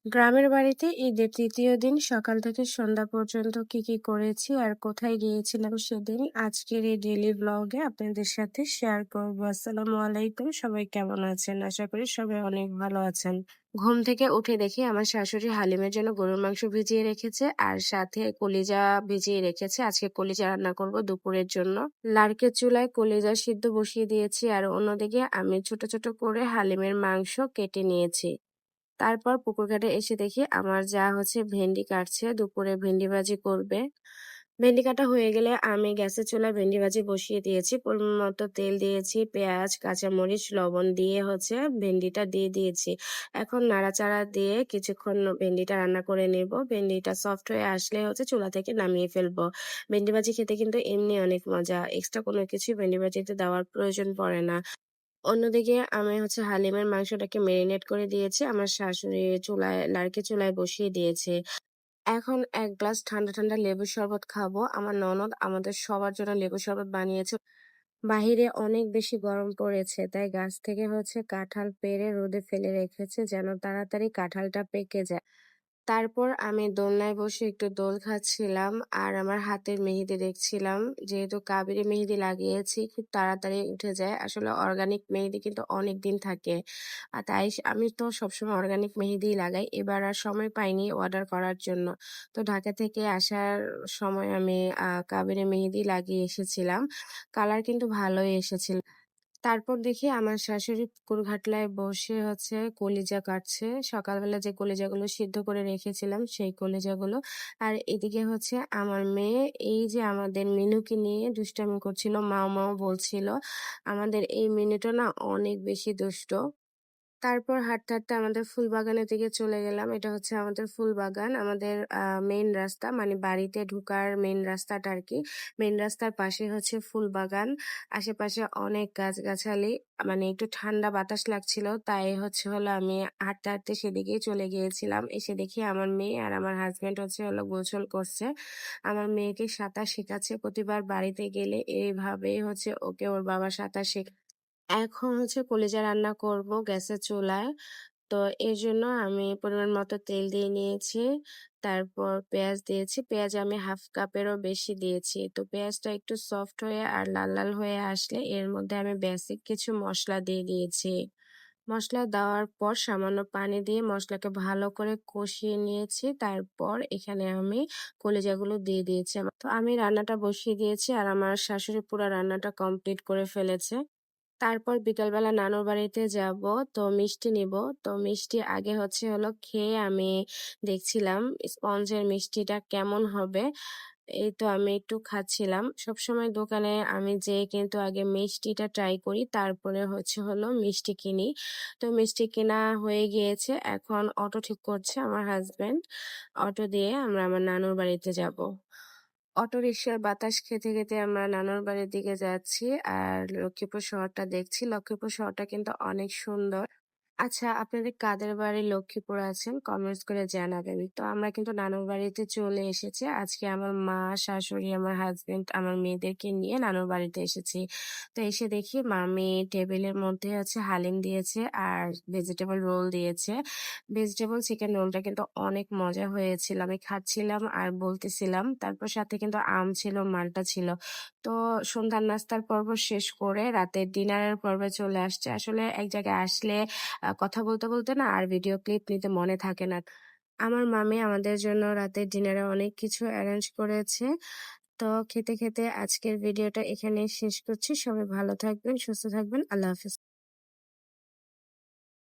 গ্রামের বাড়িতে ঈদের ৩য় দিন সকাল থেকে সন্ধ্যা পর্যন্ত কি করেছি আর কোথায় গিয়েছিলাম সেদিন আজকের এই ডেইলি ব্লগে আপনাদের সাথে শেয়ার করব। আসসালামু আলাইকুম, সবাই কেমন আছেন? আশা করি সবাই অনেক ভালো আছেন। ঘুম থেকে উঠে দেখি আমার শাশুড়ি হালিমের জন্য গরুর মাংস ভিজিয়ে রেখেছে আর সাথে কলিজা ভিজিয়ে রেখেছে। আজকে কলিজা রান্না করব দুপুরের জন্য। লার্কের চুলায় কলিজা সিদ্ধ বসিয়ে দিয়েছি আর অন্যদিকে আমি ছোট ছোট করে হালিমের মাংস কেটে নিয়েছি। তারপর পুকুর ঘাটে এসে দেখি আমার যা ভেন্ডি কাটছে, দুপুরে ভেন্ডি ভাজি করবে। ভেন্ডি কাটা হয়ে গেলে আমি গ্যাসের চুলায় ভেন্ডি ভাজি বসিয়ে দিয়েছি। পরিমাণ মতো তেল দিয়েছি, পেঁয়াজ, কাঁচামরিচ, লবণ দিয়ে ভেন্ডিটা দিয়ে দিয়েছি। এখন নাড়াচাড়া দিয়ে কিছুক্ষণ ভেন্ডিটা রান্না করে নেব। ভেন্ডিটা সফট হয়ে আসলে চুলা থেকে নামিয়ে ফেলবো। ভেন্ডি ভাজি খেতে কিন্তু এমনি অনেক মজা। এক্সট্রা কোনো কিছুই ভেন্ডি ভাজিতে দেওয়ার প্রয়োজন পড়ে না। অন্যদিকে আমি হালিমের মাংসটাকে মেরিনেট করে দিয়েছি। আমার শাশুড়ি লার্কি চুলায় বসিয়ে দিয়েছে। এখন ১ গ্লাস ঠান্ডা ঠান্ডা লেবুর শরবত খাবো। আমার ননদ আমাদের সবার জন্য লেবুর শরবত বানিয়েছে। বাহিরে অনেক বেশি গরম পড়েছে, তাই গাছ থেকে কাঁঠাল পেড়ে রোদে ফেলে রেখেছে যেন তাড়াতাড়ি কাঁঠালটা পেকে যায়। তারপর আমি দোলনায় বসে একটু দোল খাচ্ছিলাম আর আমার হাতের মেহেদি দেখছিলাম। যেহেতু কাবেরী মেহেদি লাগিয়েছি, খুব তাড়াতাড়ি উঠে যায়। আসলে অর্গানিক মেহেদি কিন্তু অনেক দিন থাকে। তাই আমি তো সবসময় অর্গানিক মেহেদিই লাগাই। এবার আর সময় পাইনি অর্ডার করার জন্য। তো ঢাকা থেকে আসার সময় আমি কাবেরী মেহেদি লাগিয়ে এসেছিলাম। কালার কিন্তু ভালোই এসেছিল। তারপর দেখি আমার শাশুড়ি পুকুর ঘাটলায় বসে কলিজা কাটছে। সকালবেলা যে কলিজাগুলো সিদ্ধ করে রেখেছিলাম সেই কলিজাগুলো। আর এদিকে আমার মেয়ে এই যে আমাদের মিনুকে নিয়ে দুষ্টামি করছিল, মাও মাও বলছিল। আমাদের এই মিনুটা না অনেক বেশি দুষ্ট। তারপর হাঁটতে হাঁটতে আমাদের ফুল বাগানের দিকে চলে গেলাম। এটা আমাদের ফুল বাগান। আমাদের মেইন রাস্তা, মানে বাড়িতে ঢুকার মেইন রাস্তাটা আর কি। মেইন রাস্তার পাশে ফুল বাগান। আশেপাশে অনেক গাছগাছালি। মানে একটু ঠান্ডা বাতাস লাগছিল, তাই হলো আমি হাঁটতে হাঁটতে সেদিকেই চলে গিয়েছিলাম। এসে দেখি আমার মেয়ে আর আমার হাজবেন্ড গোসল করছে। আমার মেয়েকে সাঁতার শেখাচ্ছে। প্রতিবার বাড়িতে গেলে এইভাবেই ওকে ওর বাবা সাঁতার শেখায়। এখন কলিজা রান্না করব গ্যাসের চুলায়। তো এর জন্য আমি পরিমাণ মতো তেল দিয়ে নিয়েছি। তারপর পেঁয়াজ দিয়েছি। পেঁয়াজ আমি 1/2 কাপেরও বেশি দিয়েছি। তো পেঁয়াজটা একটু সফট হয়ে আর লাল লাল হয়ে আসলে এর মধ্যে আমি বেসিক কিছু মসলা দিয়ে দিয়েছি। মসলা দেওয়ার পর সামান্য পানি দিয়ে মসলাকে ভালো করে কষিয়ে নিয়েছি। তারপর এখানে আমি কলিজাগুলো দিয়ে দিয়েছি। তো আমি রান্নাটা বসিয়ে দিয়েছি আর আমার শাশুড়ি পুরা রান্নাটা কমপ্লিট করে ফেলেছে। তারপর বিকালবেলা নানুর বাড়িতে যাব। তো মিষ্টি নিব। তো মিষ্টি আগে খেয়ে আমি দেখছিলাম স্পঞ্জের মিষ্টিটা কেমন হবে। এই তো আমি একটু খাচ্ছিলাম। সবসময় দোকানে আমি যেয়ে কিন্তু আগে মিষ্টিটা ট্রাই করি, তারপরে মিষ্টি কিনি। তো মিষ্টি কেনা হয়ে গিয়েছে। এখন অটো ঠিক করছে আমার হাজবেন্ড। অটো দিয়ে আমরা আমার নানুর বাড়িতে যাব। অটোরিকশার বাতাস খেতে খেতে আমরা নানুর বাড়ির দিকে যাচ্ছি আর লক্ষ্মীপুর শহরটা দেখছি। লক্ষ্মীপুর শহরটা কিন্তু অনেক সুন্দর। আচ্ছা, আপনাদের কাদের বাড়ি লক্ষ্মীপুর আছেন কমেন্টস করে জানাবেন। তো আমরা কিন্তু নানুর বাড়িতে চলে এসেছি। আজকে আমার মা, শাশুড়ি, আমার হাজবেন্ড, আমার মেয়েদেরকে নিয়ে নানুর বাড়িতে এসেছি। তো এসে দেখি মামি টেবিলের মধ্যে হালিম দিয়েছে আর ভেজিটেবল রোল দিয়েছে। ভেজিটেবল চিকেন রোলটা কিন্তু অনেক মজা হয়েছিল। আমি খাচ্ছিলাম আর বলতেছিলাম। তারপর সাথে কিন্তু আম ছিল, মাল্টা ছিল। তো সন্ধ্যার নাস্তার পর্ব শেষ করে রাতের ডিনারের পর্বে চলে আসছে। আসলে এক জায়গায় আসলে কথা বলতে বলতে না আর ভিডিও ক্লিপ নিতে মনে থাকে না। আমার মামি আমাদের জন্য রাতের ডিনারে অনেক কিছু অ্যারেঞ্জ করেছে। তো খেতে খেতে আজকের ভিডিওটা এখানেই শেষ করছি। সবাই ভালো থাকবেন, সুস্থ থাকবেন। আল্লাহ হাফেজ।